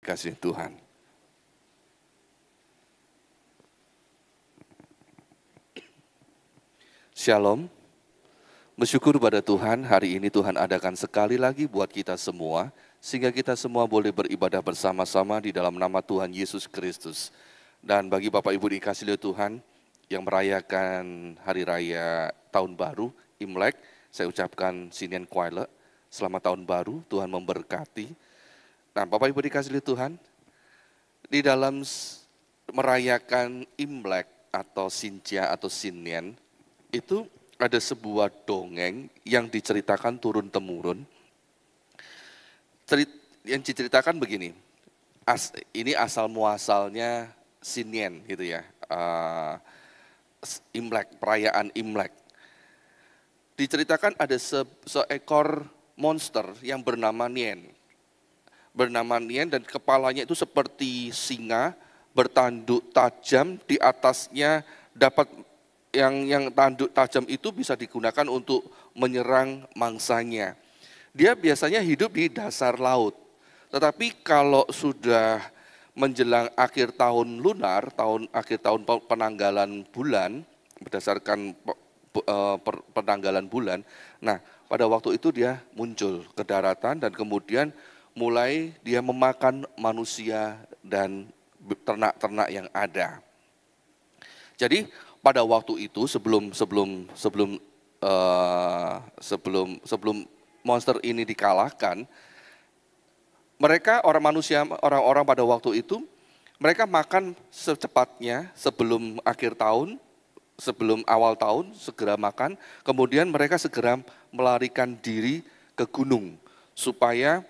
dikasihi Tuhan. Shalom, bersyukur pada Tuhan hari ini Tuhan adakan sekali lagi buat kita semua, sehingga kita semua boleh beribadah bersama-sama di dalam nama Tuhan Yesus Kristus. Dan bagi Bapak Ibu dikasihi Tuhan yang merayakan Hari Raya Tahun Baru, Imlek, saya ucapkan Sinien Kuaile, selamat Tahun Baru, Tuhan memberkati. Nah, Bapak Ibu dikasihi Tuhan, di dalam merayakan Imlek atau Sintia atau Sinien, itu ada sebuah dongeng yang diceritakan turun-temurun. Yang diceritakan begini, ini asal muasalnya Sinien gitu ya, Imlek, perayaan Imlek. Diceritakan ada seekor monster yang bernama Nien. Dan kepalanya itu seperti singa, bertanduk tajam, di atasnya dapat yang tanduk tajam itu bisa digunakan untuk menyerang mangsanya. Dia biasanya hidup di dasar laut, tetapi kalau sudah menjelang akhir tahun lunar, akhir tahun penanggalan bulan, berdasarkan penanggalan bulan, nah pada waktu itu dia muncul ke daratan dan kemudian mulai dia memakan manusia dan ternak-ternak yang ada. Jadi pada waktu itu sebelum monster ini dikalahkan, mereka orang-orang pada waktu itu mereka makan secepatnya sebelum akhir tahun, sebelum awal tahun segera makan, kemudian mereka segera melarikan diri ke gunung supaya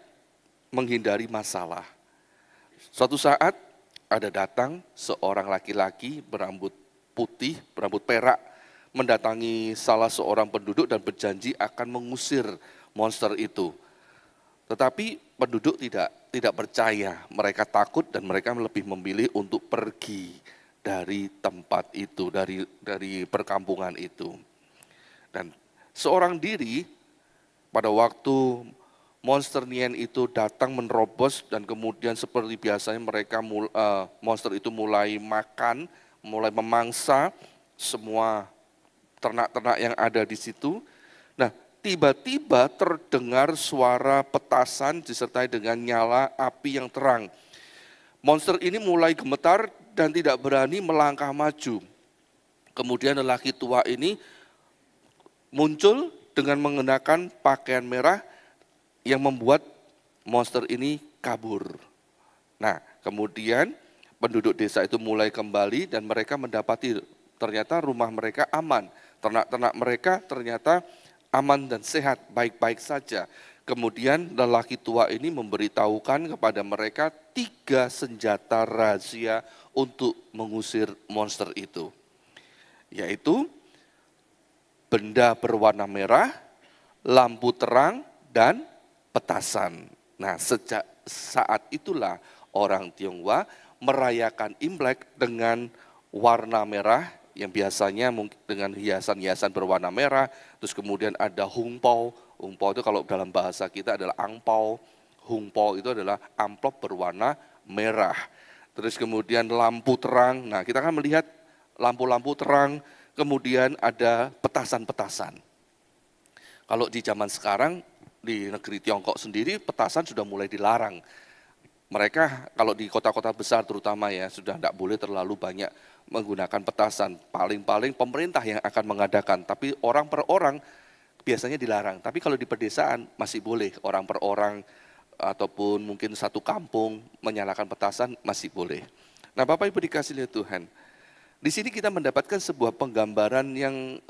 menghindari masalah. Suatu saat ada datang seorang laki-laki berambut putih, berambut perak, mendatangi salah seorang penduduk dan berjanji akan mengusir monster itu. Tetapi penduduk tidak percaya, mereka takut dan mereka lebih memilih untuk pergi dari tempat itu, dari perkampungan itu. Dan seorang diri pada waktu monster Nien itu datang menerobos dan kemudian seperti biasanya monster itu mulai makan, mulai memangsa semua ternak-ternak yang ada di situ. Nah, tiba-tiba terdengar suara petasan disertai dengan nyala api yang terang. Monster ini mulai gemetar dan tidak berani melangkah maju. Kemudian lelaki tua ini muncul dengan mengenakan pakaian merah yang membuat monster ini kabur. Nah, kemudian penduduk desa itu mulai kembali dan mereka mendapati ternyata rumah mereka aman. Ternak-ternak mereka ternyata aman dan sehat, baik-baik saja. Kemudian lelaki tua ini memberitahukan kepada mereka 3 senjata rahasia untuk mengusir monster itu. Yaitu benda berwarna merah, lampu terang, dan petasan. Nah, sejak saat itulah orang Tionghoa merayakan Imlek dengan warna merah yang biasanya mungkin dengan hiasan-hiasan berwarna merah, terus kemudian ada hungpao. Hungpao itu kalau dalam bahasa kita adalah angpao. Hungpao itu adalah amplop berwarna merah. Terus kemudian lampu terang. Nah, kita akan melihat lampu-lampu terang, kemudian ada petasan-petasan. Kalau di zaman sekarang di negeri Tiongkok sendiri petasan sudah mulai dilarang. Mereka kalau di kota-kota besar terutama ya sudah tidak boleh terlalu banyak menggunakan petasan. Paling-paling pemerintah yang akan mengadakan, tapi orang per orang biasanya dilarang. Tapi kalau di pedesaan masih boleh orang per orang ataupun mungkin satu kampung menyalakan petasan masih boleh. Nah, Bapak Ibu dikasihi Tuhan, di sini kita mendapatkan sebuah penggambaran yang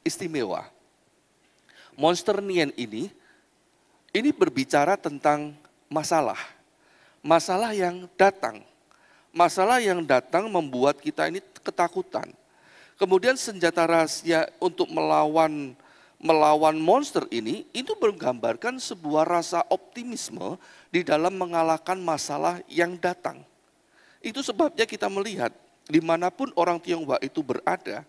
istimewa. Monster Nien ini berbicara tentang masalah yang datang. Masalah yang datang membuat kita ini ketakutan. Kemudian senjata rahasia untuk melawan monster ini, itu menggambarkan sebuah rasa optimisme di dalam mengalahkan masalah yang datang. Itu sebabnya kita melihat dimanapun orang Tionghoa itu berada,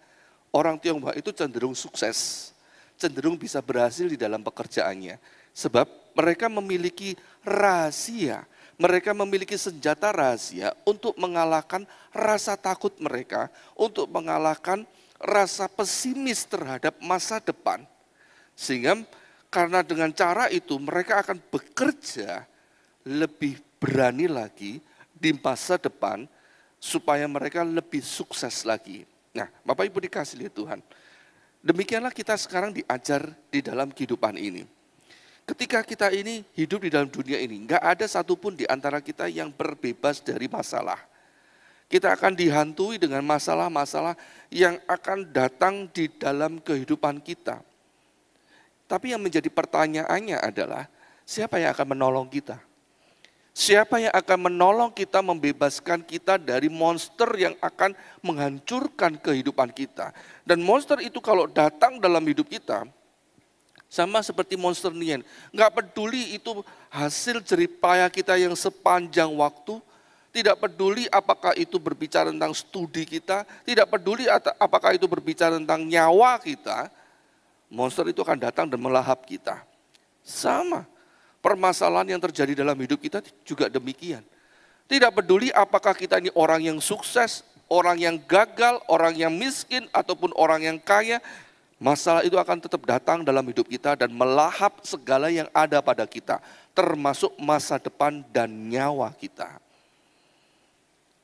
orang Tionghoa itu cenderung sukses, cenderung bisa berhasil di dalam pekerjaannya. Sebab mereka memiliki rahasia, Mereka memiliki senjata rahasia untuk mengalahkan rasa takut mereka, untuk mengalahkan rasa pesimis terhadap masa depan. Sehingga karena dengan cara itu mereka akan bekerja lebih berani lagi di masa depan supaya mereka lebih sukses lagi. Nah, Bapak Ibu dikasihi Tuhan. Demikianlah kita sekarang diajar di dalam kehidupan ini. Ketika kita ini hidup di dalam dunia ini, nggak ada satupun di antara kita yang berbebas dari masalah. Kita akan dihantui dengan masalah-masalah yang akan datang di dalam kehidupan kita. Tapi yang menjadi pertanyaannya adalah, siapa yang akan menolong kita? Siapa yang akan menolong kita, membebaskan kita dari monster yang akan menghancurkan kehidupan kita? Dan monster itu kalau datang dalam hidup kita, sama seperti monster Nien, nggak peduli itu hasil jeripaya kita yang sepanjang waktu, tidak peduli apakah itu berbicara tentang studi kita, tidak peduli apakah itu berbicara tentang nyawa kita, monster itu akan datang dan melahap kita. Sama, permasalahan yang terjadi dalam hidup kita juga demikian. Tidak peduli apakah kita ini orang yang sukses, orang yang gagal, orang yang miskin, ataupun orang yang kaya, masalah itu akan tetap datang dalam hidup kita dan melahap segala yang ada pada kita, termasuk masa depan dan nyawa kita.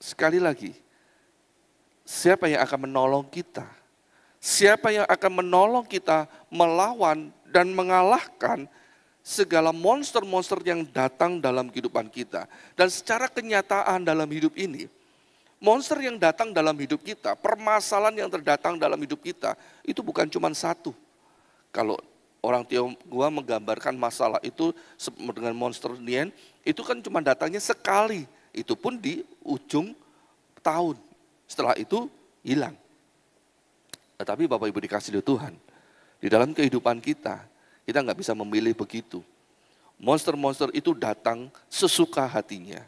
Sekali lagi, siapa yang akan menolong kita? Siapa yang akan menolong kita melawan dan mengalahkan segala monster-monster yang datang dalam kehidupan kita? Dan secara kenyataan dalam hidup ini, monster yang datang dalam hidup kita, permasalahan yang terdatang dalam hidup kita, itu bukan cuma satu. Kalau orang Tionghoa menggambarkan masalah itu dengan monster Nien, itu kan cuma datangnya sekali. Itu pun di ujung tahun. Setelah itu hilang. Tetapi Bapak Ibu dikasihi Tuhan, di dalam kehidupan kita nggak bisa memilih begitu. Monster-monster itu datang sesuka hatinya.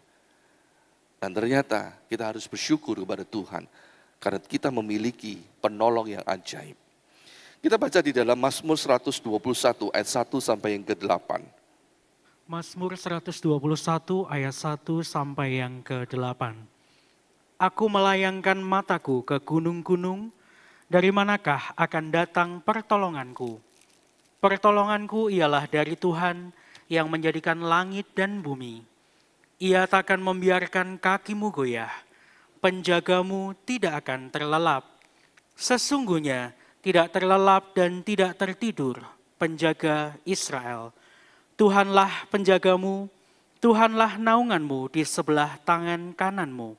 Dan ternyata kita harus bersyukur kepada Tuhan karena kita memiliki penolong yang ajaib. Kita baca di dalam Mazmur 121 ayat 1 sampai yang ke-8. Mazmur 121 ayat 1 sampai yang ke-8. Aku melayangkan mataku ke gunung-gunung, dari manakah akan datang pertolonganku? Pertolonganku ialah dari Tuhan yang menjadikan langit dan bumi. Ia takkan membiarkan kakimu goyah, penjagamu tidak akan terlelap. Sesungguhnya tidak terlelap dan tidak tertidur penjaga Israel. Tuhanlah penjagamu, Tuhanlah naunganmu di sebelah tangan kananmu.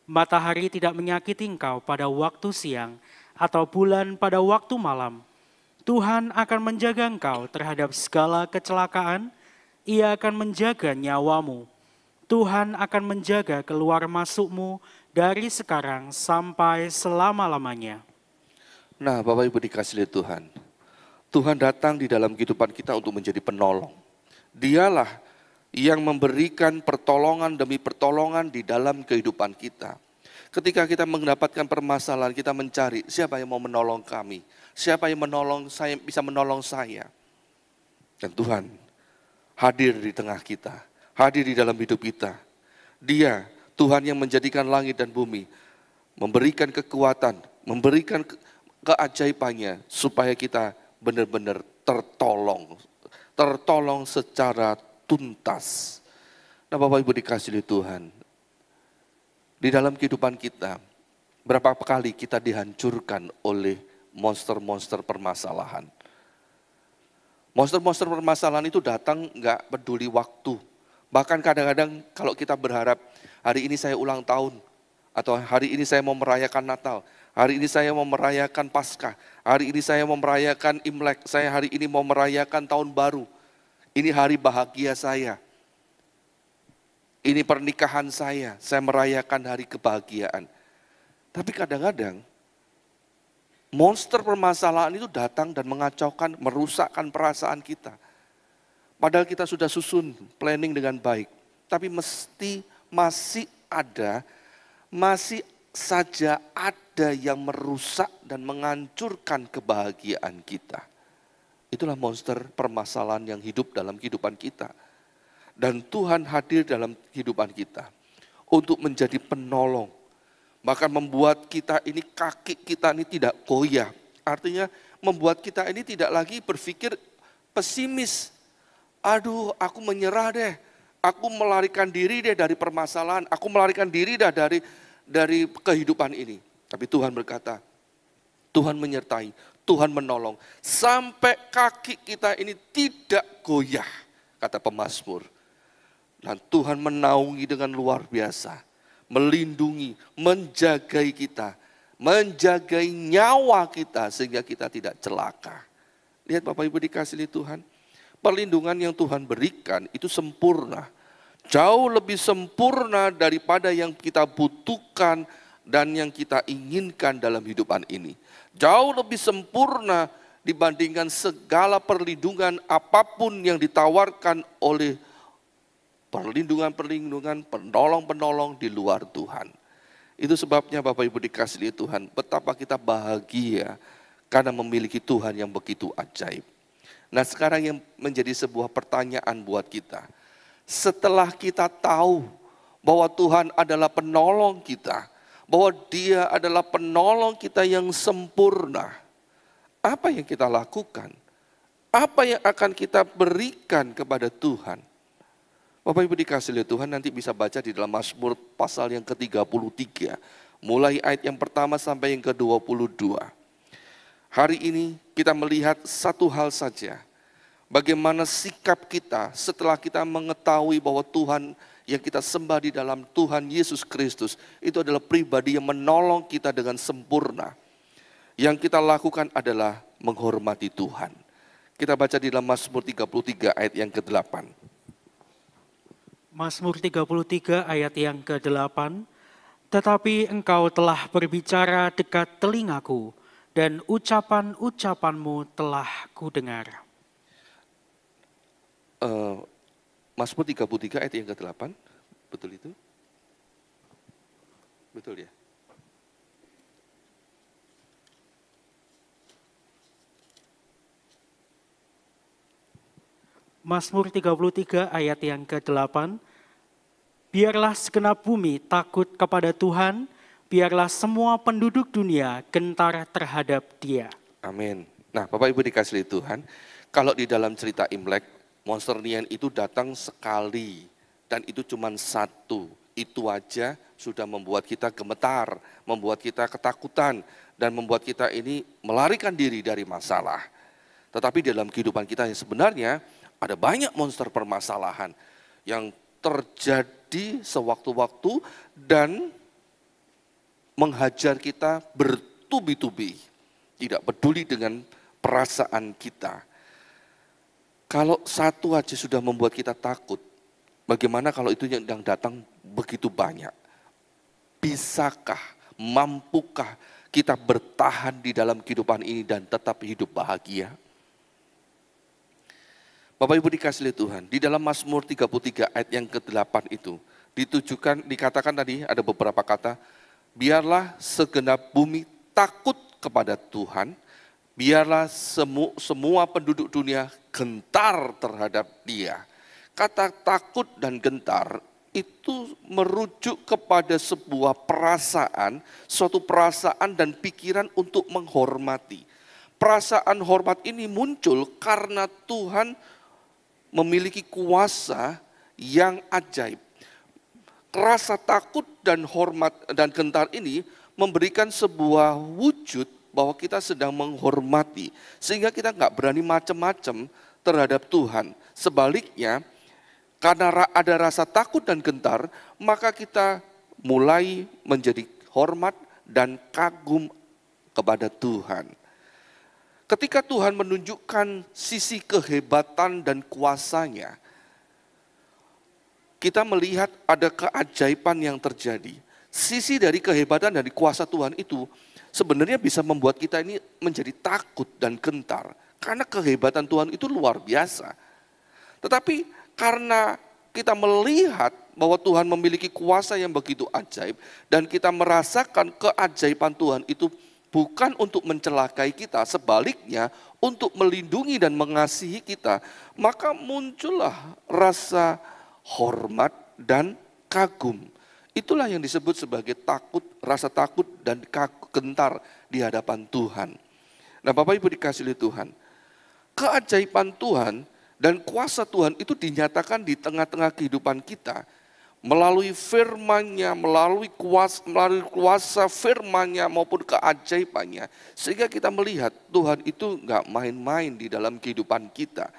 Matahari tidak menyakiti engkau pada waktu siang atau bulan pada waktu malam. Tuhan akan menjaga engkau terhadap segala kecelakaan, Ia akan menjaga nyawamu. Tuhan akan menjaga keluar masukmu dari sekarang sampai selama-lamanya. Nah, Bapak Ibu dikasihi Tuhan, Tuhan datang di dalam kehidupan kita untuk menjadi penolong. Dialah yang memberikan pertolongan demi pertolongan di dalam kehidupan kita. Ketika kita mendapatkan permasalahan, kita mencari siapa yang mau menolong kami, siapa yang menolong saya, bisa menolong saya. Dan Tuhan hadir di tengah kita, hadir di dalam hidup kita. Dia, Tuhan yang menjadikan langit dan bumi, memberikan kekuatan, memberikan keajaibannya supaya kita benar-benar tertolong secara tuntas. Nah, Bapak Ibu dikasihi Tuhan, di dalam kehidupan kita, berapa kali kita dihancurkan oleh monster-monster permasalahan. Monster-monster permasalahan itu datang nggak peduli waktu. Bahkan kadang-kadang kalau kita berharap, hari ini saya ulang tahun, atau hari ini saya mau merayakan Natal, hari ini saya mau merayakan Paskah, hari ini saya mau merayakan Imlek, saya hari ini mau merayakan Tahun Baru. Ini hari bahagia saya. Ini pernikahan saya merayakan hari kebahagiaan. Tapi kadang-kadang monster permasalahan itu datang dan mengacaukan, merusakkan perasaan kita. Padahal kita sudah susun planning dengan baik. Tapi masih saja ada yang merusak dan menghancurkan kebahagiaan kita. Itulah monster permasalahan yang hidup dalam kehidupan kita. Dan Tuhan hadir dalam kehidupan kita untuk menjadi penolong. Bahkan membuat kita ini, kaki kita ini tidak goyah. Artinya membuat kita ini tidak lagi berpikir pesimis. Aduh, aku menyerah deh. Aku melarikan diri deh dari permasalahan. Aku melarikan diri dah dari kehidupan ini. Tapi Tuhan berkata, Tuhan menyertai, Tuhan menolong. Sampai kaki kita ini tidak goyah, kata pemazmur. Dan Tuhan menaungi dengan luar biasa. Melindungi, menjagai kita. Menjagai nyawa kita sehingga kita tidak celaka. Lihat Bapak Ibu dikasihi Tuhan. Perlindungan yang Tuhan berikan itu sempurna. Jauh lebih sempurna daripada yang kita butuhkan dan yang kita inginkan dalam hidupan ini. Jauh lebih sempurna dibandingkan segala perlindungan apapun yang ditawarkan oleh perlindungan-perlindungan, penolong-penolong di luar Tuhan. Itu sebabnya Bapak Ibu dikasihi Tuhan, betapa kita bahagia karena memiliki Tuhan yang begitu ajaib. Nah sekarang yang menjadi sebuah pertanyaan buat kita. Setelah kita tahu bahwa Tuhan adalah penolong kita, bahwa Dia adalah penolong kita yang sempurna, apa yang kita lakukan? Apa yang akan kita berikan kepada Tuhan? Bapak Ibu dikasihi Tuhan, nanti bisa baca di dalam Mazmur pasal yang ke-33, mulai ayat yang pertama sampai yang ke-22. Hari ini kita melihat satu hal saja, bagaimana sikap kita setelah kita mengetahui bahwa Tuhan yang kita sembah di dalam Tuhan Yesus Kristus itu adalah pribadi yang menolong kita dengan sempurna. Yang kita lakukan adalah menghormati Tuhan. Kita baca di dalam Mazmur 33 ayat yang ke-8. Mazmur 33 ayat yang ke-8, tetapi engkau telah berbicara dekat telingaku, dan ucapan-ucapanmu telah kudengar. Mazmur 33 ayat yang ke-8, betul itu? Betul ya? Mazmur 33 ayat yang ke-8, biarlah segenap bumi takut kepada Tuhan, biarlah semua penduduk dunia gentar terhadap Dia. Amin. Nah Bapak Ibu dikasihi Tuhan, kalau di dalam cerita Imlek, monster Nian itu datang sekali dan itu cuma satu. Itu aja sudah membuat kita gemetar, membuat kita ketakutan dan membuat kita ini melarikan diri dari masalah. Tetapi dalam kehidupan kita yang sebenarnya ada banyak monster permasalahan yang terjadi sewaktu-waktu dan menghajar kita bertubi-tubi. Tidak peduli dengan perasaan kita. Kalau satu aja sudah membuat kita takut, bagaimana kalau itu yang datang begitu banyak? Bisakah, mampukah kita bertahan di dalam kehidupan ini dan tetap hidup bahagia? Bapak Ibu dikasihi Tuhan, di dalam Mazmur 33 ayat yang ke-8 itu dikatakan tadi ada beberapa kata, biarlah segenap bumi takut kepada Tuhan, biarlah semua penduduk dunia gentar terhadap Dia. Kata takut dan gentar itu merujuk kepada sebuah perasaan, suatu perasaan dan pikiran untuk menghormati. Perasaan hormat ini muncul karena Tuhan memiliki kuasa yang ajaib. Rasa takut dan hormat dan gentar ini memberikan sebuah wujud bahwa kita sedang menghormati. Sehingga kita nggak berani macam-macam terhadap Tuhan. Sebaliknya, karena ada rasa takut dan gentar, maka kita mulai menjadi hormat dan kagum kepada Tuhan. Ketika Tuhan menunjukkan sisi kehebatan dan kuasanya, kita melihat ada keajaiban yang terjadi. Sisi dari kehebatan dan kuasa Tuhan itu sebenarnya bisa membuat kita ini menjadi takut dan gentar. Karena kehebatan Tuhan itu luar biasa. Tetapi karena kita melihat bahwa Tuhan memiliki kuasa yang begitu ajaib, dan kita merasakan keajaiban Tuhan itu bukan untuk mencelakai kita, sebaliknya untuk melindungi dan mengasihi kita, maka muncullah rasa hormat, dan kagum. Itulah yang disebut sebagai takut, rasa takut dan gentar di hadapan Tuhan. Nah Bapak Ibu dikasihi oleh Tuhan, keajaiban Tuhan dan kuasa Tuhan itu dinyatakan di tengah-tengah kehidupan kita melalui firman-Nya, melalui kuasa firman-Nya maupun keajaibannya. Sehingga kita melihat Tuhan itu nggak main-main di dalam kehidupan kita.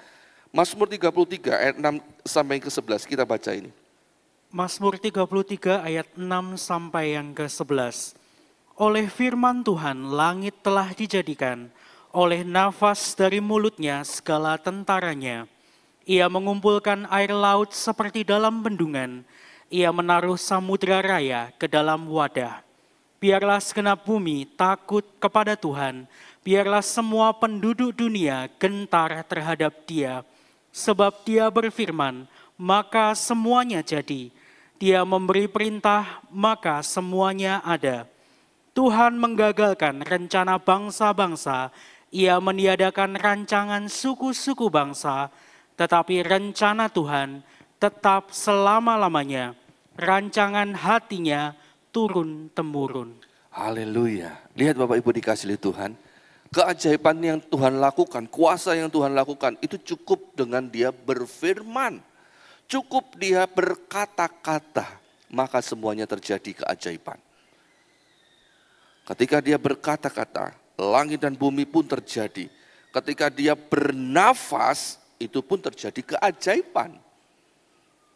Mazmur 33 ayat 6 sampai ke 11 kita baca ini. Mazmur 33 ayat 6 sampai yang ke-11. Oleh firman Tuhan langit telah dijadikan, oleh nafas dari mulutnya segala tentaranya. Ia mengumpulkan air laut seperti dalam bendungan, ia menaruh samudera raya ke dalam wadah. Biarlah segenap bumi takut kepada Tuhan, biarlah semua penduduk dunia gentar terhadap Dia. Sebab Dia berfirman, maka semuanya jadi. Dia memberi perintah, maka semuanya ada. Tuhan menggagalkan rencana bangsa-bangsa, Ia meniadakan rancangan suku-suku bangsa, tetapi rencana Tuhan tetap selama-lamanya. Rancangan hatinya turun-temurun. Haleluya. Lihat Bapak Ibu dikasihi Tuhan. Keajaiban yang Tuhan lakukan, kuasa yang Tuhan lakukan itu cukup dengan Dia berfirman. Cukup Dia berkata-kata, maka semuanya terjadi keajaiban. Ketika Dia berkata-kata, langit dan bumi pun terjadi. Ketika Dia bernafas, itu pun terjadi keajaiban.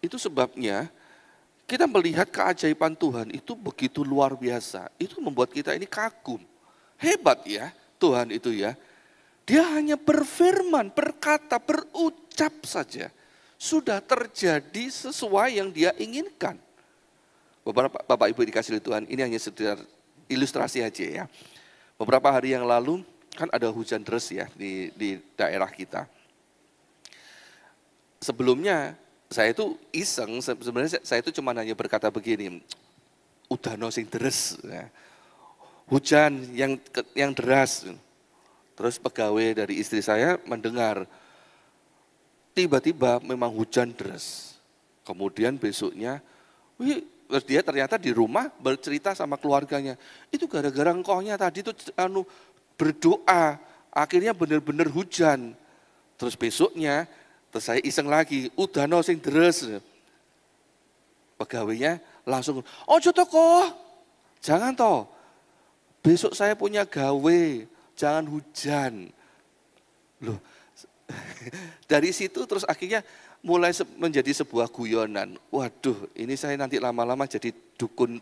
Itu sebabnya kita melihat keajaiban Tuhan itu begitu luar biasa. Itu membuat kita ini kagum. Hebat ya Tuhan itu ya. Dia hanya berfirman, berkata, berucap saja. Sudah terjadi sesuai yang Dia inginkan. Bapak Ibu dikasihi Tuhan, ini hanya sekedar ilustrasi aja ya. Beberapa hari yang lalu kan ada hujan deras ya di daerah kita. Sebelumnya saya itu iseng, sebenarnya saya itu cuma hanya berkata begini, udah no sing deres, ya. Hujan yang deras. Terus pegawai dari istri saya mendengar, tiba-tiba memang hujan deras. Kemudian besoknya, terus dia ternyata di rumah bercerita sama keluarganya, itu gara-gara engkaunya tadi itu berdoa, akhirnya benar-benar hujan. Terus besoknya, terus saya iseng lagi, udah no sing deres. Pegawainya langsung, oh toko, jangan toh, besok saya punya gawe, jangan hujan. Loh, dari situ terus akhirnya mulai menjadi sebuah guyonan. Waduh, ini saya nanti lama-lama jadi dukun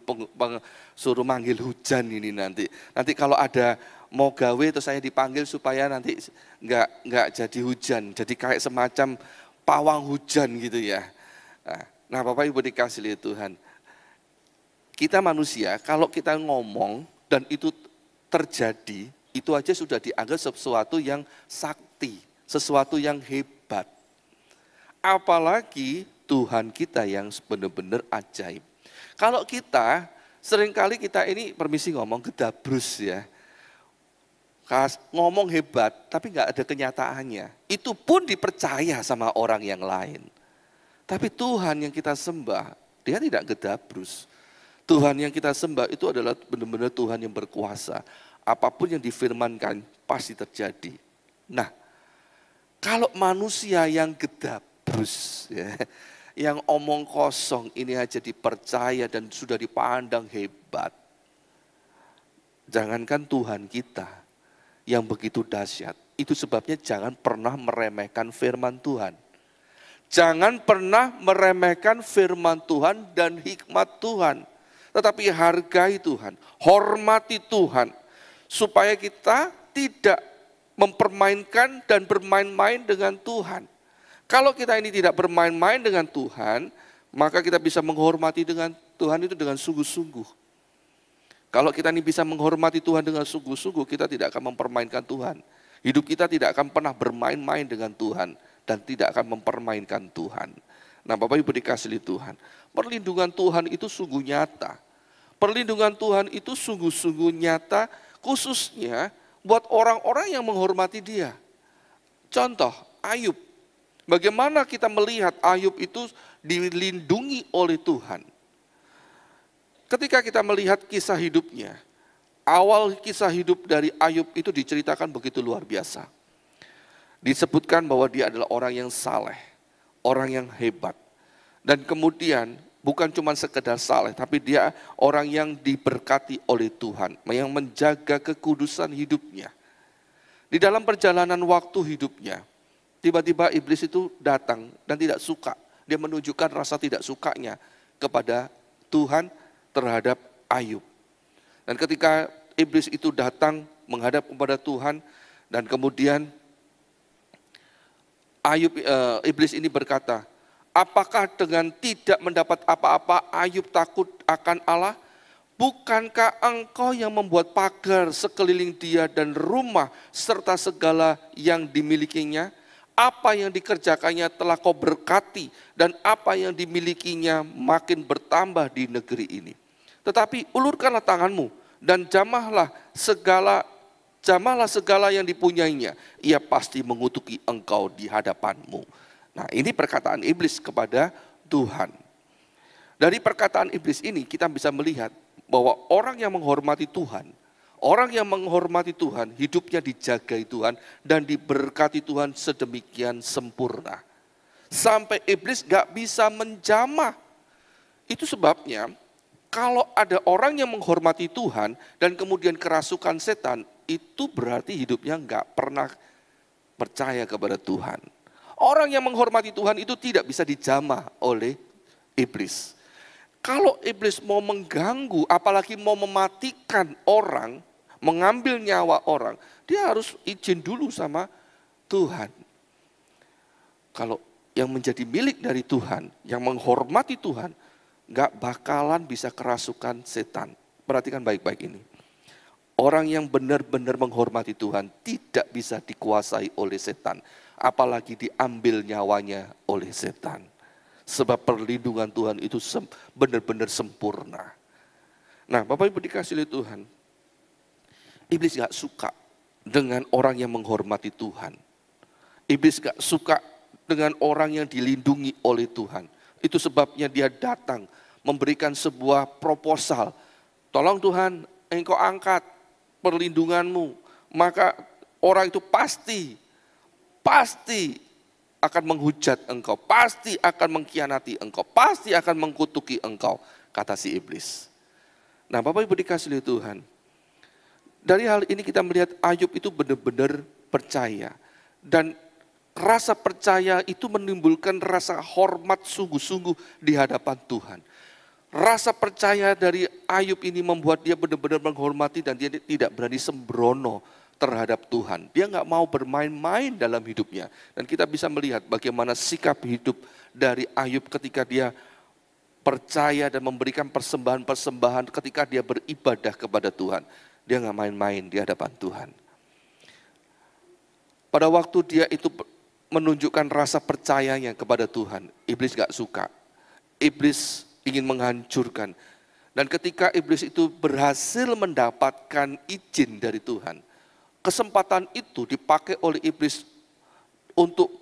suruh manggil hujan ini nanti. Nanti kalau ada mau gawe terus saya dipanggil supaya nanti nggak jadi hujan, jadi kayak semacam pawang hujan gitu ya. Nah Bapak Ibu dikasihi Tuhan, kita manusia kalau kita ngomong dan itu terjadi, itu aja sudah dianggap sesuatu yang sakti, sesuatu yang hebat. Apalagi Tuhan kita yang benar-benar ajaib. Kalau kita, seringkali kita ini permisi ngomong gedabrus ya. Ngomong hebat tapi nggak ada kenyataannya. Itu pun dipercaya sama orang yang lain. Tapi Tuhan yang kita sembah, Dia tidak gedabrus. Tuhan yang kita sembah itu adalah benar-benar Tuhan yang berkuasa. Apapun yang difirmankan pasti terjadi. Nah, kalau manusia yang gedabrus, ya, yang omong kosong ini aja dipercaya dan sudah dipandang hebat. Jangankan Tuhan kita yang begitu dahsyat. Itu sebabnya jangan pernah meremehkan firman Tuhan. Jangan pernah meremehkan firman Tuhan dan hikmat Tuhan. Tetapi hargai Tuhan, hormati Tuhan. Supaya kita tidak mempermainkan dan bermain-main dengan Tuhan. Kalau kita ini tidak bermain-main dengan Tuhan, maka kita bisa menghormati dengan Tuhan itu dengan sungguh-sungguh. Kalau kita ini bisa menghormati Tuhan dengan sungguh-sungguh, kita tidak akan mempermainkan Tuhan. Hidup kita tidak akan pernah bermain-main dengan Tuhan dan tidak akan mempermainkan Tuhan. Nah Bapak Ibu dikasihi Tuhan, perlindungan Tuhan itu sungguh nyata. Perlindungan Tuhan itu sungguh-sungguh nyata, khususnya buat orang-orang yang menghormati Dia. Contoh, Ayub. Bagaimana kita melihat Ayub itu dilindungi oleh Tuhan. Ketika kita melihat kisah hidupnya, awal kisah hidup dari Ayub itu diceritakan begitu luar biasa. Disebutkan bahwa dia adalah orang yang saleh, orang yang hebat. Dan kemudian bukan cuma sekedar saleh, tapi dia orang yang diberkati oleh Tuhan, yang menjaga kekudusan hidupnya. Di dalam perjalanan waktu hidupnya, tiba-tiba iblis itu datang dan tidak suka. Dia menunjukkan rasa tidak sukanya kepada Tuhan terhadap Ayub. Dan ketika iblis itu datang menghadap kepada Tuhan, dan kemudian iblis ini berkata, apakah dengan tidak mendapat apa-apa Ayub takut akan Allah? Bukankah engkau yang membuat pagar sekeliling dia dan rumah serta segala yang dimilikinya? Apa yang dikerjakannya telah kau berkati dan apa yang dimilikinya makin bertambah di negeri ini. Tetapi ulurkanlah tanganmu dan jamahlah segala yang dipunyainya. Ia pasti mengutuki engkau di hadapanmu. Nah, ini perkataan iblis kepada Tuhan. Dari perkataan iblis ini kita bisa melihat bahwa orang yang menghormati Tuhan, hidupnya dijagai Tuhan dan diberkati Tuhan sedemikian sempurna. Sampai iblis gak bisa menjamah. Itu sebabnya kalau ada orang yang menghormati Tuhan dan kemudian kerasukan setan, itu berarti hidupnya gak pernah percaya kepada Tuhan. Orang yang menghormati Tuhan itu tidak bisa dijamah oleh iblis. Kalau iblis mau mengganggu, apalagi mau mematikan orang, mengambil nyawa orang, dia harus izin dulu sama Tuhan. Kalau yang menjadi milik dari Tuhan, yang menghormati Tuhan, gak bakalan bisa kerasukan setan. Perhatikan baik-baik ini. Orang yang benar-benar menghormati Tuhan tidak bisa dikuasai oleh setan, apalagi diambil nyawanya oleh setan. Sebab perlindungan Tuhan itu benar-benar sempurna. Nah, Bapak Ibu dikasih oleh Tuhan, iblis gak suka dengan orang yang menghormati Tuhan. Iblis gak suka dengan orang yang dilindungi oleh Tuhan. Itu sebabnya dia datang memberikan sebuah proposal. Tolong Tuhan, engkau angkat perlindunganmu, maka orang itu pasti akan menghujat engkau, pasti akan mengkhianati engkau, pasti akan mengkutuki engkau, kata si iblis. Nah, Bapak Ibu dikasih oleh Tuhan, dari hal ini kita melihat Ayub itu benar-benar percaya, dan rasa percaya itu menimbulkan rasa hormat sungguh-sungguh di hadapan Tuhan. Rasa percaya dari Ayub ini membuat dia benar-benar menghormati dan dia tidak berani sembrono terhadap Tuhan. Dia nggak mau bermain-main dalam hidupnya. Dan kita bisa melihat bagaimana sikap hidup dari Ayub ketika dia percaya dan memberikan persembahan-persembahan ketika dia beribadah kepada Tuhan. Dia nggak main-main di hadapan Tuhan. Pada waktu dia itu menunjukkan rasa percayanya kepada Tuhan, iblis nggak suka. Iblis ingin menghancurkan. Dan ketika iblis itu berhasil mendapatkan izin dari Tuhan, kesempatan itu dipakai oleh iblis untuk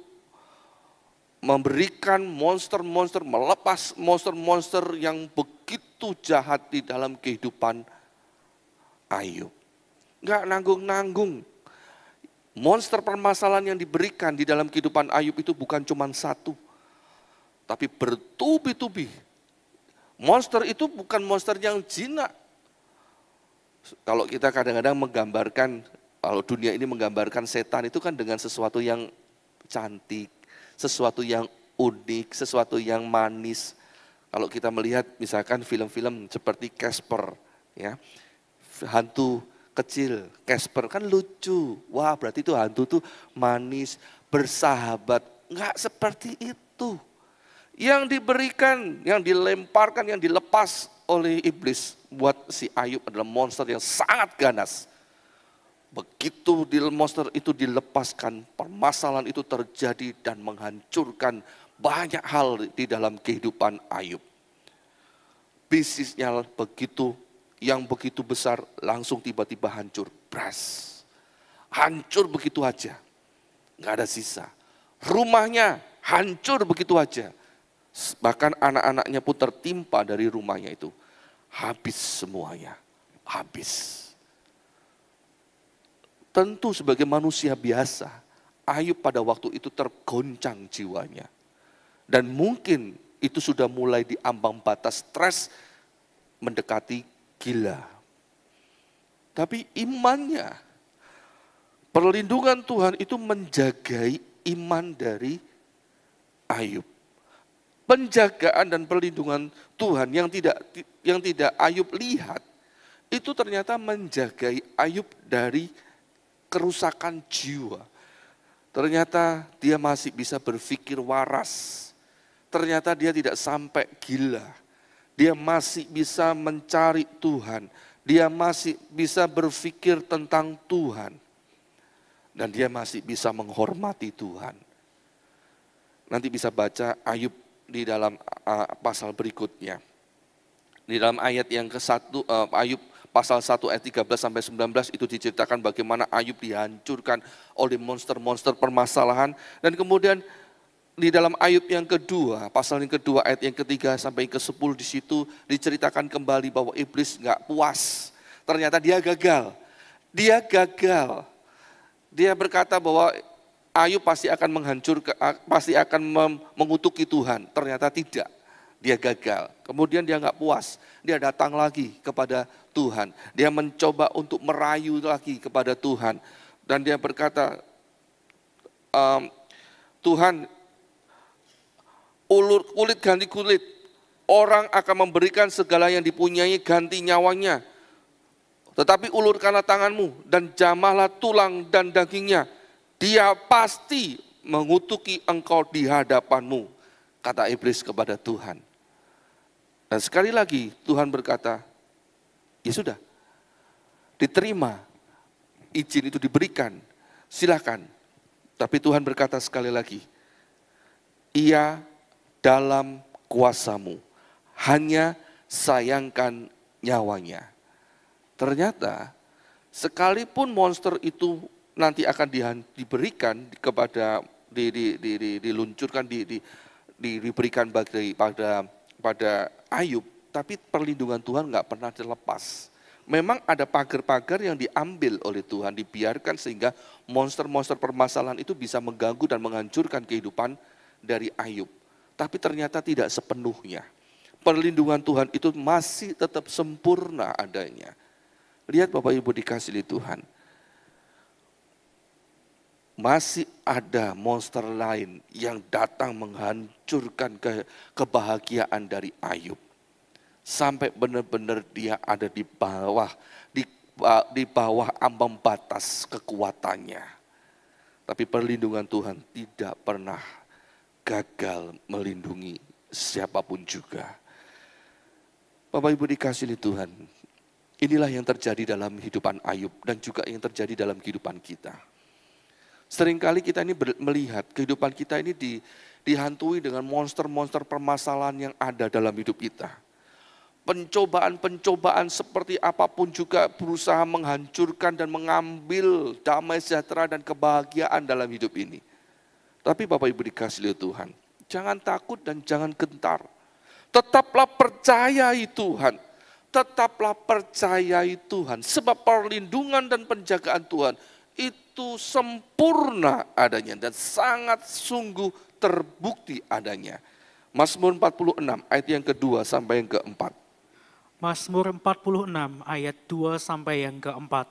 memberikan monster-monster, melepas monster-monster yang begitu jahat di dalam kehidupan Ayub. Enggak nanggung-nanggung. Monster permasalahan yang diberikan di dalam kehidupan Ayub itu bukan cuma satu, tapi bertubi-tubi. Monster itu bukan monster yang jinak. Kalau kita kadang-kadang menggambarkan, kalau dunia ini menggambarkan setan itu kan dengan sesuatu yang cantik, sesuatu yang unik, sesuatu yang manis. Kalau kita melihat misalkan film-film seperti Casper, ya, hantu kecil, Casper kan lucu. Wah, berarti itu hantu tuh manis, bersahabat. Enggak seperti itu. Yang diberikan, yang dilemparkan, yang dilepas oleh iblis buat si Ayub adalah monster yang sangat ganas. Begitu monster itu dilepaskan, permasalahan itu terjadi dan menghancurkan banyak hal di dalam kehidupan Ayub. Bisnisnya yang begitu besar langsung tiba-tiba hancur, bras. Hancur begitu aja, nggak ada sisa. Rumahnya hancur begitu aja. Bahkan anak-anaknya pun tertimpa dari rumahnya itu. Habis semuanya, habis. Tentu sebagai manusia biasa, Ayub pada waktu itu tergoncang jiwanya. Dan mungkin itu sudah mulai di ambang batas stres mendekati gila. Tapi imannya, perlindungan Tuhan itu menjagai iman dari Ayub. Penjagaan dan perlindungan Tuhan yang tidak Ayub lihat, itu ternyata menjagai Ayub dari kerusakan jiwa. Ternyata dia masih bisa berpikir waras. Ternyata dia tidak sampai gila. Dia masih bisa mencari Tuhan. Dia masih bisa berpikir tentang Tuhan. Dan dia masih bisa menghormati Tuhan. Nanti bisa baca Ayub di dalam pasal berikutnya. Di dalam ayat yang ke-1, Ayub pasal 1 ayat 13 sampai 19 itu diceritakan bagaimana Ayub dihancurkan oleh monster-monster permasalahan. Dan kemudian di dalam Ayub yang kedua, pasal yang kedua ayat yang ketiga sampai ke-10 di situ diceritakan kembali bahwa iblis nggak puas. Ternyata dia gagal. Dia gagal. Dia berkata bahwa Ayub pasti akan menghancurkan, pasti akan mengutuki Tuhan. Ternyata tidak. Dia gagal. Kemudian dia nggak puas. Dia datang lagi kepada Tuhan. Dia mencoba untuk merayu lagi kepada Tuhan. Dan dia berkata, Tuhan, ulur kulit ganti kulit. Orang akan memberikan segala yang dipunyai ganti nyawanya. Tetapi ulurkanlah tanganmu dan jamahlah tulang dan dagingnya. Dia pasti mengutuki engkau di hadapanmu. Kata iblis kepada Tuhan. Dan sekali lagi Tuhan berkata, ya sudah, diterima, izin itu diberikan, silakan. Tapi Tuhan berkata sekali lagi, ia dalam kuasamu, hanya sayangkan nyawanya. Ternyata sekalipun monster itu nanti akan diberikan kepada, diluncurkan, diberikan pada Ayub, tapi perlindungan Tuhan nggak pernah terlepas. Memang ada pagar-pagar yang diambil oleh Tuhan, dibiarkan sehingga monster-monster permasalahan itu bisa mengganggu dan menghancurkan kehidupan dari Ayub. Tapi ternyata tidak sepenuhnya. Perlindungan Tuhan itu masih tetap sempurna adanya. Lihat Bapak Ibu dikasihi Tuhan. Masih ada monster lain yang datang menghancurkan kebahagiaan dari Ayub. Sampai benar-benar dia ada di bawah ambang batas kekuatannya. Tapi perlindungan Tuhan tidak pernah gagal melindungi siapapun juga. Bapak Ibu dikasihi Tuhan, inilah yang terjadi dalam kehidupan Ayub dan juga yang terjadi dalam kehidupan kita. Seringkali kita ini melihat kehidupan kita ini dihantui dengan monster-monster permasalahan yang ada dalam hidup kita. Pencobaan-pencobaan seperti apapun juga berusaha menghancurkan dan mengambil damai sejahtera dan kebahagiaan dalam hidup ini. Tapi Bapak Ibu dikasihi Tuhan, jangan takut dan jangan gentar. Tetaplah percayai Tuhan. Tetaplah percayai Tuhan. Sebab perlindungan dan penjagaan Tuhan itu sempurna adanya dan sangat sungguh terbukti adanya. Mazmur 46 ayat yang kedua sampai yang keempat. Mazmur 46 ayat 2 sampai yang keempat.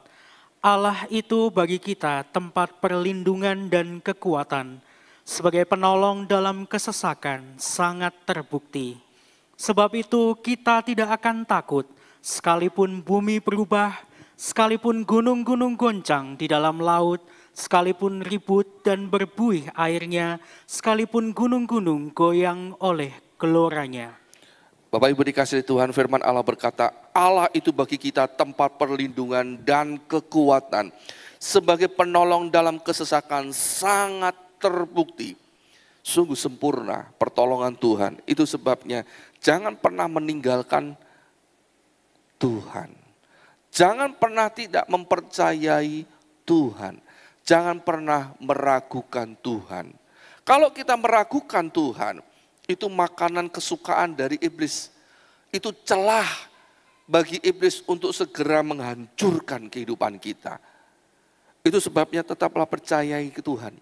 Allah itu bagi kita tempat perlindungan dan kekuatan, sebagai penolong dalam kesesakan sangat terbukti. Sebab itu kita tidak akan takut, sekalipun bumi berubah, sekalipun gunung-gunung goncang di dalam laut, sekalipun ribut dan berbuih airnya, sekalipun gunung-gunung goyang oleh geloranya. Bapak Ibu dikasihi Tuhan, firman Allah berkata, Allah itu bagi kita tempat perlindungan dan kekuatan. Sebagai penolong dalam kesesakan sangat terbukti. Sungguh sempurna pertolongan Tuhan. Itu sebabnya jangan pernah meninggalkan Tuhan. Jangan pernah tidak mempercayai Tuhan. Jangan pernah meragukan Tuhan. Kalau kita meragukan Tuhan, itu makanan kesukaan dari iblis. Itu celah bagi iblis untuk segera menghancurkan kehidupan kita. Itu sebabnya tetaplah percayai ke Tuhan.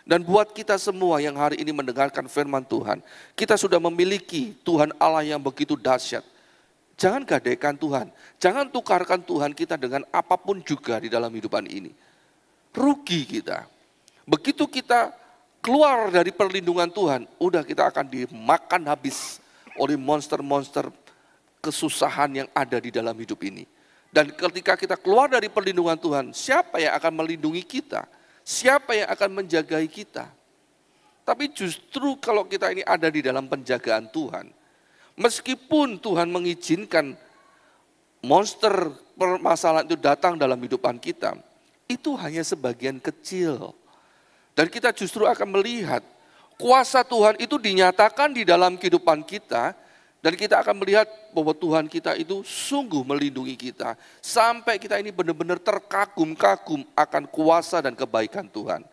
Dan buat kita semua yang hari ini mendengarkan firman Tuhan, kita sudah memiliki Tuhan Allah yang begitu dahsyat. Jangan gadaikan Tuhan, jangan tukarkan Tuhan kita dengan apapun juga di dalam hidupan ini. Rugi kita. Begitu kita keluar dari perlindungan Tuhan, udah kita akan dimakan habis oleh monster-monster kesusahan yang ada di dalam hidup ini. Dan ketika kita keluar dari perlindungan Tuhan, siapa yang akan melindungi kita? Siapa yang akan menjagai kita? Tapi justru kalau kita ini ada di dalam penjagaan Tuhan, meskipun Tuhan mengizinkan monster permasalahan itu datang dalam kehidupan kita, itu hanya sebagian kecil. Dan kita justru akan melihat kuasa Tuhan itu dinyatakan di dalam kehidupan kita, dan kita akan melihat bahwa Tuhan kita itu sungguh melindungi kita. Sampai kita ini benar-benar terkagum-kagum akan kuasa dan kebaikan Tuhan.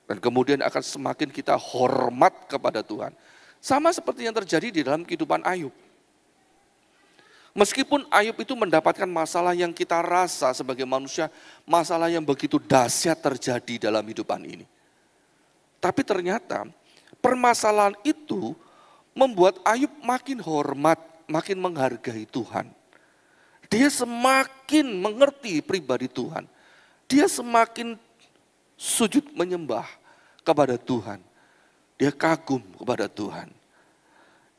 Dan kemudian akan semakin kita hormat kepada Tuhan. Sama seperti yang terjadi di dalam kehidupan Ayub. Meskipun Ayub itu mendapatkan masalah yang kita rasa sebagai manusia, masalah yang begitu dahsyat terjadi dalam kehidupan ini. Tapi ternyata permasalahan itu membuat Ayub makin hormat, makin menghargai Tuhan. Dia semakin mengerti pribadi Tuhan. Dia semakin sujud menyembah kepada Tuhan. Dia kagum kepada Tuhan.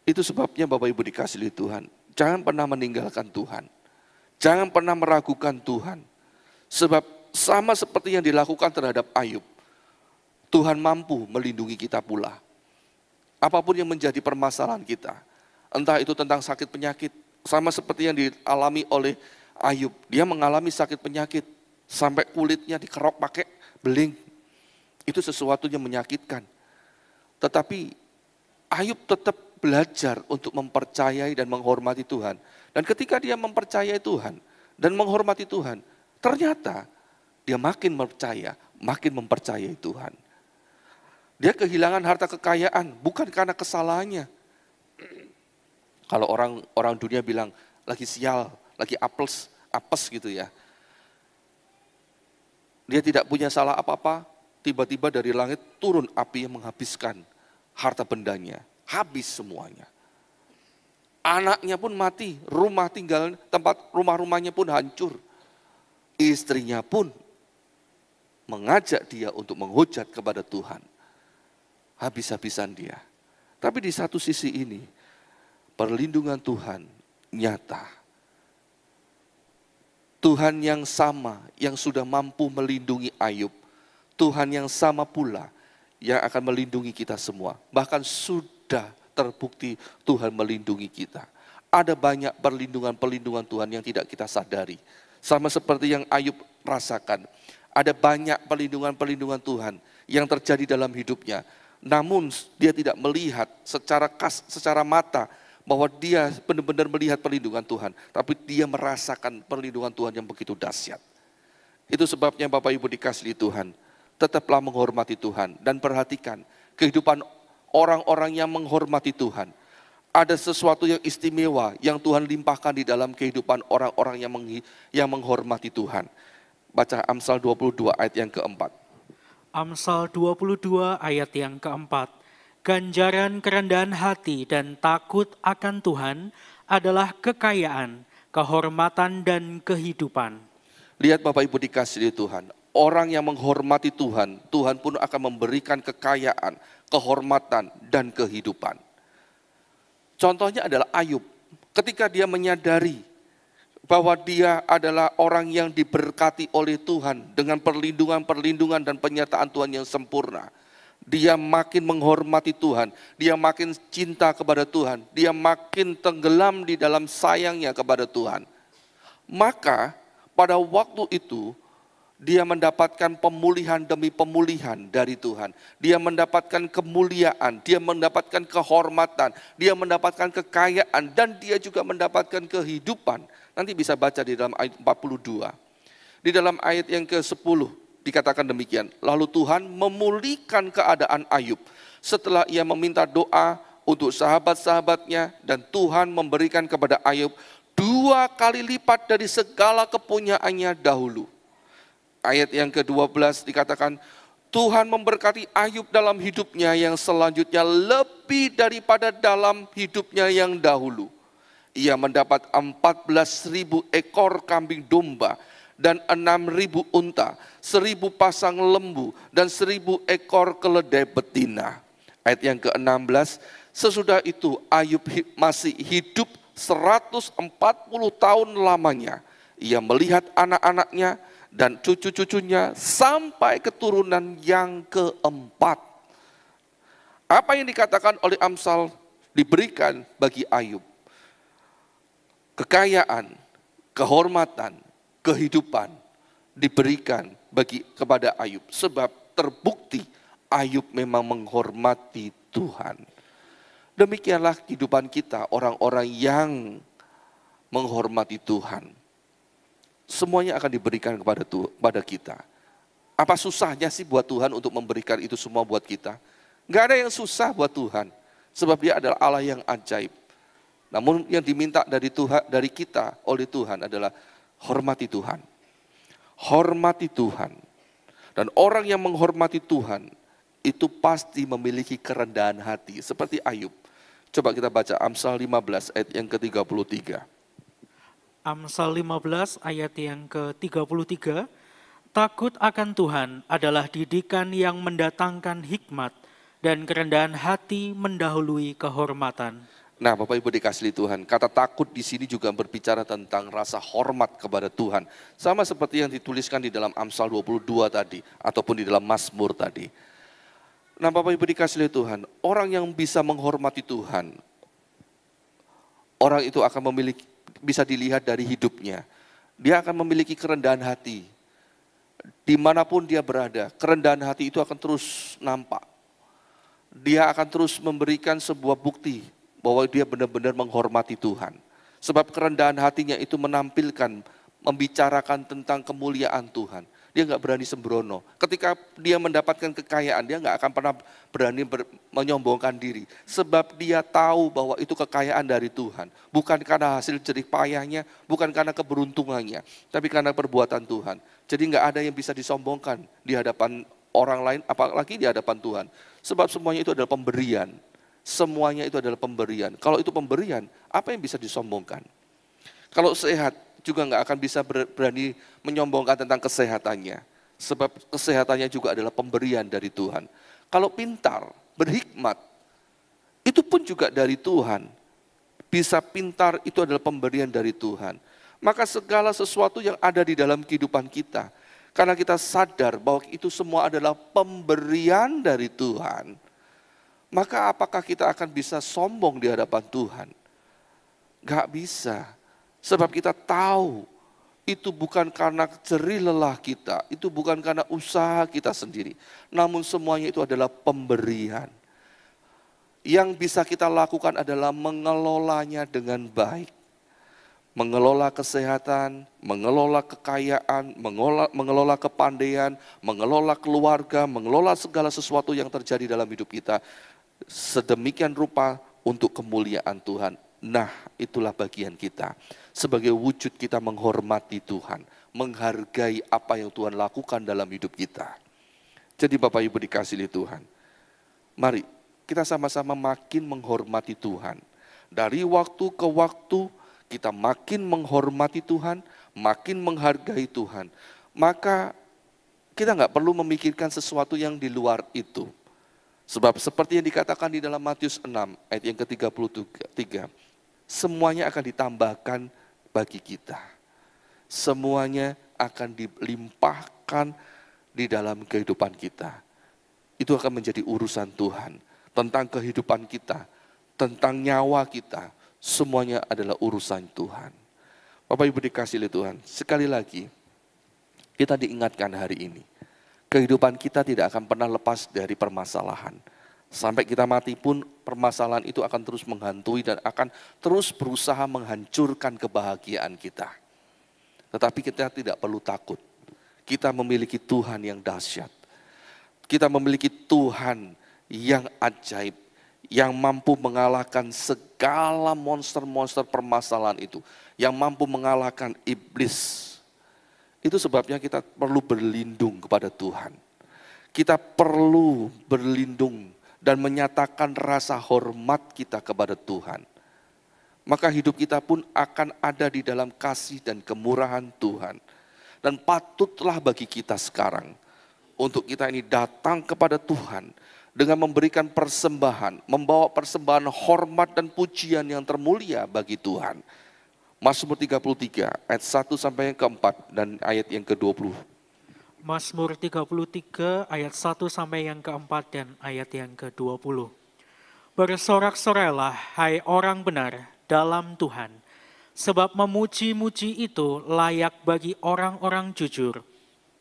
Itu sebabnya Bapak Ibu dikasihi Tuhan, jangan pernah meninggalkan Tuhan. Jangan pernah meragukan Tuhan. Sebab sama seperti yang dilakukan terhadap Ayub, Tuhan mampu melindungi kita pula. Apapun yang menjadi permasalahan kita, entah itu tentang sakit penyakit, sama seperti yang dialami oleh Ayub. Dia mengalami sakit penyakit, sampai kulitnya dikerok pakai beling. Itu sesuatu yang menyakitkan. Tetapi Ayub tetap belajar untuk mempercayai dan menghormati Tuhan. Dan ketika dia mempercayai Tuhan dan menghormati Tuhan, ternyata dia makin percaya, makin mempercayai Tuhan. Dia kehilangan harta kekayaan bukan karena kesalahannya. Kalau orang dunia bilang lagi sial, lagi apes gitu ya. Dia tidak punya salah apa-apa, tiba-tiba dari langit turun api yang menghabiskan harta bendanya, habis semuanya. Anaknya pun mati, rumah tinggal, tempat rumah-rumahnya pun hancur. Istrinya pun mengajak dia untuk menghujat kepada Tuhan. Habis-habisan dia. Tapi di satu sisi ini, perlindungan Tuhan nyata. Tuhan yang sama yang sudah mampu melindungi Ayub, Tuhan yang sama pula yang akan melindungi kita semua. Bahkan sudah terbukti Tuhan melindungi kita. Ada banyak perlindungan-perlindungan Tuhan yang tidak kita sadari. Sama seperti yang Ayub rasakan. Ada banyak perlindungan-perlindungan Tuhan yang terjadi dalam hidupnya. Namun dia tidak melihat secara mata bahwa dia benar-benar melihat perlindungan Tuhan. Tapi dia merasakan perlindungan Tuhan yang begitu dahsyat. Itu sebabnya Bapak Ibu dikasihi Tuhan, tetaplah menghormati Tuhan. Dan perhatikan kehidupan orang-orang yang menghormati Tuhan. Ada sesuatu yang istimewa yang Tuhan limpahkan di dalam kehidupan orang-orang yang menghormati Tuhan. Baca Amsal 22 ayat yang keempat. Amsal 22 ayat yang keempat. Ganjaran kerendahan hati dan takut akan Tuhan adalah kekayaan, kehormatan dan kehidupan. Lihat Bapak Ibu dikasihi Tuhan, orang yang menghormati Tuhan, Tuhan pun akan memberikan kekayaan, kehormatan dan kehidupan. Contohnya adalah Ayub, ketika dia menyadari bahwa dia adalah orang yang diberkati oleh Tuhan dengan perlindungan dan penyertaan Tuhan yang sempurna. Dia makin menghormati Tuhan, dia makin cinta kepada Tuhan, dia makin tenggelam di dalam sayangnya kepada Tuhan. Maka pada waktu itu dia mendapatkan pemulihan demi pemulihan dari Tuhan. Dia mendapatkan kemuliaan, dia mendapatkan kehormatan, dia mendapatkan kekayaan, dan dia juga mendapatkan kehidupan. Nanti bisa baca di dalam ayat 42. Di dalam ayat yang ke-10, dikatakan demikian. Lalu Tuhan memulihkan keadaan Ayub setelah ia meminta doa untuk sahabat-sahabatnya, dan Tuhan memberikan kepada Ayub 2 kali lipat dari segala kepunyaannya dahulu. Ayat yang ke-12 dikatakan, Tuhan memberkati Ayub dalam hidupnya yang selanjutnya lebih daripada dalam hidupnya yang dahulu. Ia mendapat 14.000 ekor kambing domba dan 6.000 unta, 1.000 pasang lembu dan 1.000 ekor keledai betina. Ayat yang ke-16, sesudah itu Ayub masih hidup 140 tahun lamanya. Ia melihat anak-anaknya dan cucu-cucunya sampai keturunan yang keempat. Apa yang dikatakan oleh Amsal diberikan bagi Ayub? Kekayaan, kehormatan, kehidupan diberikan kepada Ayub. Sebab terbukti Ayub memang menghormati Tuhan. Demikianlah kehidupan kita, orang-orang yang menghormati Tuhan. Semuanya akan diberikan kepada kita. Apa susahnya sih buat Tuhan untuk memberikan itu semua buat kita? Enggak ada yang susah buat Tuhan, sebab Dia adalah Allah yang ajaib. Namun yang diminta dari kita oleh Tuhan adalah hormati Tuhan. Hormati Tuhan. Dan orang yang menghormati Tuhan itu pasti memiliki kerendahan hati seperti Ayub. Coba kita baca Amsal 15 ayat yang ke-33. Amsal 15 ayat yang ke-33, takut akan Tuhan adalah didikan yang mendatangkan hikmat, dan kerendahan hati mendahului kehormatan. Nah, Bapak Ibu dikasihi Tuhan, kata takut di sini juga berbicara tentang rasa hormat kepada Tuhan. Sama seperti yang dituliskan di dalam Amsal 22 tadi, ataupun di dalam Mazmur tadi. Nah, Bapak Ibu dikasihi Tuhan, orang yang bisa menghormati Tuhan, orang itu akan bisa dilihat dari hidupnya. Dia akan memiliki kerendahan hati. Dimanapun dia berada, kerendahan hati itu akan terus nampak. Dia akan terus memberikan sebuah bukti bahwa dia benar-benar menghormati Tuhan. Sebab kerendahan hatinya itu menampilkan, membicarakan tentang kemuliaan Tuhan. Dia nggak berani sembrono. Ketika dia mendapatkan kekayaan, dia nggak akan pernah berani menyombongkan diri. Sebab dia tahu bahwa itu kekayaan dari Tuhan. Bukan karena hasil jerih payahnya, bukan karena keberuntungannya, tapi karena perbuatan Tuhan. Jadi nggak ada yang bisa disombongkan di hadapan orang lain, apalagi di hadapan Tuhan. Sebab semuanya itu adalah pemberian. Semuanya itu adalah pemberian. Kalau itu pemberian, apa yang bisa disombongkan? Kalau sehat, juga nggak akan bisa berani menyombongkan tentang kesehatannya. Sebab kesehatannya juga adalah pemberian dari Tuhan. Kalau pintar, berhikmat, itu pun juga dari Tuhan. Bisa pintar itu adalah pemberian dari Tuhan. Maka segala sesuatu yang ada di dalam kehidupan kita, karena kita sadar bahwa itu semua adalah pemberian dari Tuhan, maka apakah kita akan bisa sombong di hadapan Tuhan? Gak bisa. Sebab kita tahu itu bukan karena jerih lelah kita, itu bukan karena usaha kita sendiri. Namun semuanya itu adalah pemberian. Yang bisa kita lakukan adalah mengelolanya dengan baik. Mengelola kesehatan, mengelola kekayaan, mengelola kepandaian, mengelola keluarga, mengelola segala sesuatu yang terjadi dalam hidup kita. Sedemikian rupa untuk kemuliaan Tuhan. Nah, itulah bagian kita. Sebagai wujud kita menghormati Tuhan, menghargai apa yang Tuhan lakukan dalam hidup kita. Jadi Bapak Ibu dikasihi Tuhan, mari kita sama-sama makin menghormati Tuhan. Dari waktu ke waktu kita makin menghormati Tuhan, makin menghargai Tuhan. Maka kita nggak perlu memikirkan sesuatu yang di luar itu. Sebab seperti yang dikatakan di dalam Matius 6 ayat yang ke-33, semuanya akan ditambahkan bagi kita. Semuanya akan dilimpahkan di dalam kehidupan kita. Itu akan menjadi urusan Tuhan. Tentang kehidupan kita, tentang nyawa kita, semuanya adalah urusan Tuhan. Bapak Ibu dikasihi Tuhan, sekali lagi kita diingatkan hari ini. Kehidupan kita tidak akan pernah lepas dari permasalahan. Sampai kita mati pun permasalahan itu akan terus menghantui dan akan terus berusaha menghancurkan kebahagiaan kita. Tetapi kita tidak perlu takut. kita memiliki Tuhan yang dahsyat. Kita memiliki Tuhan yang ajaib, yang mampu mengalahkan segala monster-monster permasalahan itu, yang mampu mengalahkan iblis. Itu sebabnya kita perlu berlindung kepada Tuhan. Kita perlu berlindung dan menyatakan rasa hormat kita kepada Tuhan. Maka hidup kita pun akan ada di dalam kasih dan kemurahan Tuhan. Dan patutlah bagi kita sekarang untuk kita ini datang kepada Tuhan dengan memberikan persembahan, membawa persembahan hormat dan pujian yang termulia bagi Tuhan. Mazmur 33 ayat 1 sampai yang keempat dan ayat yang ke-20. Mazmur 33 ayat 1 sampai yang keempat dan ayat yang ke-20. Bersorak-sorailah hai orang benar dalam Tuhan, sebab memuji-muji itu layak bagi orang-orang jujur.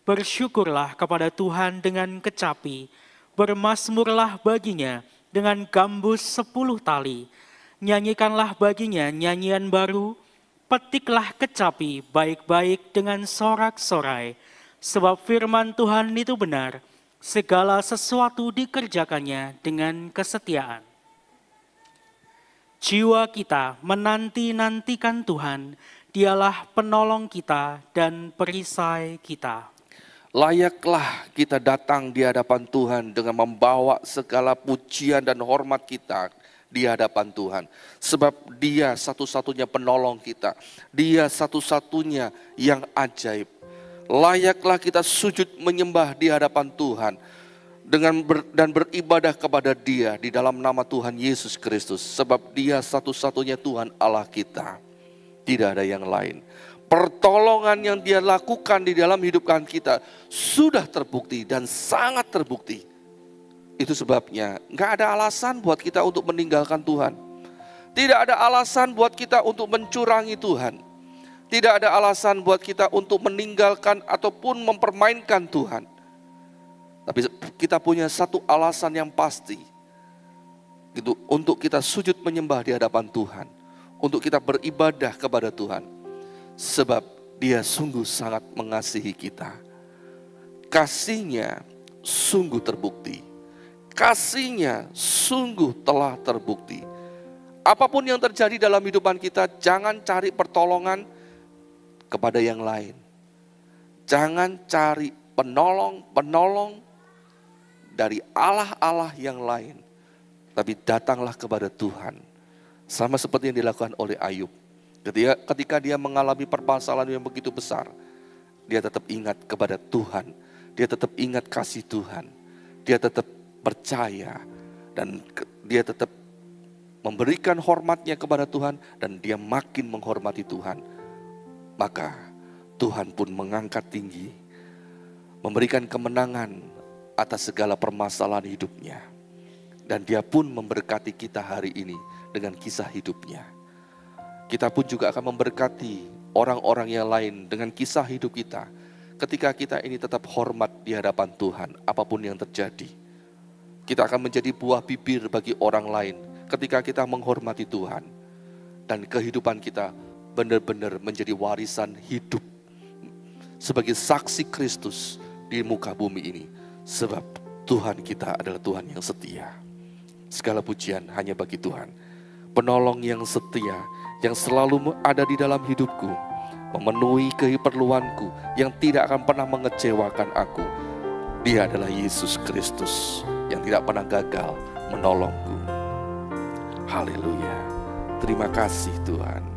Bersyukurlah kepada Tuhan dengan kecapi, bermazmurlah baginya dengan gambus 10 tali. Nyanyikanlah baginya nyanyian baru, petiklah kecapi baik-baik dengan sorak-sorai. Sebab firman Tuhan itu benar, segala sesuatu dikerjakannya dengan kesetiaan. Jiwa kita menanti-nantikan Tuhan, dialah penolong kita dan perisai kita. Layaklah kita datang di hadapan Tuhan dengan membawa segala pujian dan hormat kita di hadapan Tuhan. Sebab Dia satu-satunya penolong kita. Dia satu-satunya yang ajaib. Layaklah kita sujud menyembah di hadapan Tuhan dan beribadah kepada Dia di dalam nama Tuhan Yesus Kristus. Sebab Dia satu-satunya Tuhan Allah kita. Tidak ada yang lain. Pertolongan yang Dia lakukan di dalam hidupan kita sudah terbukti dan sangat terbukti. Itu sebabnya nggak ada alasan buat kita untuk meninggalkan Tuhan. Tidak ada alasan buat kita untuk mencurangi Tuhan. Tidak ada alasan buat kita untuk meninggalkan ataupun mempermainkan Tuhan. Tapi kita punya satu alasan yang pasti. Gitu, untuk kita sujud menyembah di hadapan Tuhan. Untuk kita beribadah kepada Tuhan. Sebab Dia sungguh sangat mengasihi kita. Kasih-Nya sungguh terbukti. Kasih-Nya sungguh telah terbukti. Apapun yang terjadi dalam kehidupan kita, jangan cari pertolongan kepada yang lain. Jangan cari penolong-penolong dari Allah-Allah yang lain. Tapi datanglah kepada Tuhan. Sama seperti yang dilakukan oleh Ayub. Ketika dia mengalami permasalahan yang begitu besar, dia tetap ingat kepada Tuhan. Dia tetap ingat kasih Tuhan. Dia tetap percaya dan dia tetap memberikan hormatnya kepada Tuhan dan dia makin menghormati Tuhan. Maka Tuhan pun mengangkat tinggi, memberikan kemenangan atas segala permasalahan hidupnya. Dan Dia pun memberkati kita hari ini dengan kisah hidupnya. Kita pun juga akan memberkati orang-orang yang lain dengan kisah hidup kita. Ketika kita ini tetap hormat di hadapan Tuhan, apapun yang terjadi. Kita akan menjadi buah bibir bagi orang lain ketika kita menghormati Tuhan. Dan kehidupan kita benar-benar menjadi warisan hidup sebagai saksi Kristus di muka bumi ini. Sebab Tuhan kita adalah Tuhan yang setia. Segala pujian hanya bagi Tuhan. Penolong yang setia, yang selalu ada di dalam hidupku, memenuhi keperluanku, yang tidak akan pernah mengecewakan aku. Dia adalah Yesus Kristus yang tidak pernah gagal menolongku. Haleluya. Terima kasih Tuhan.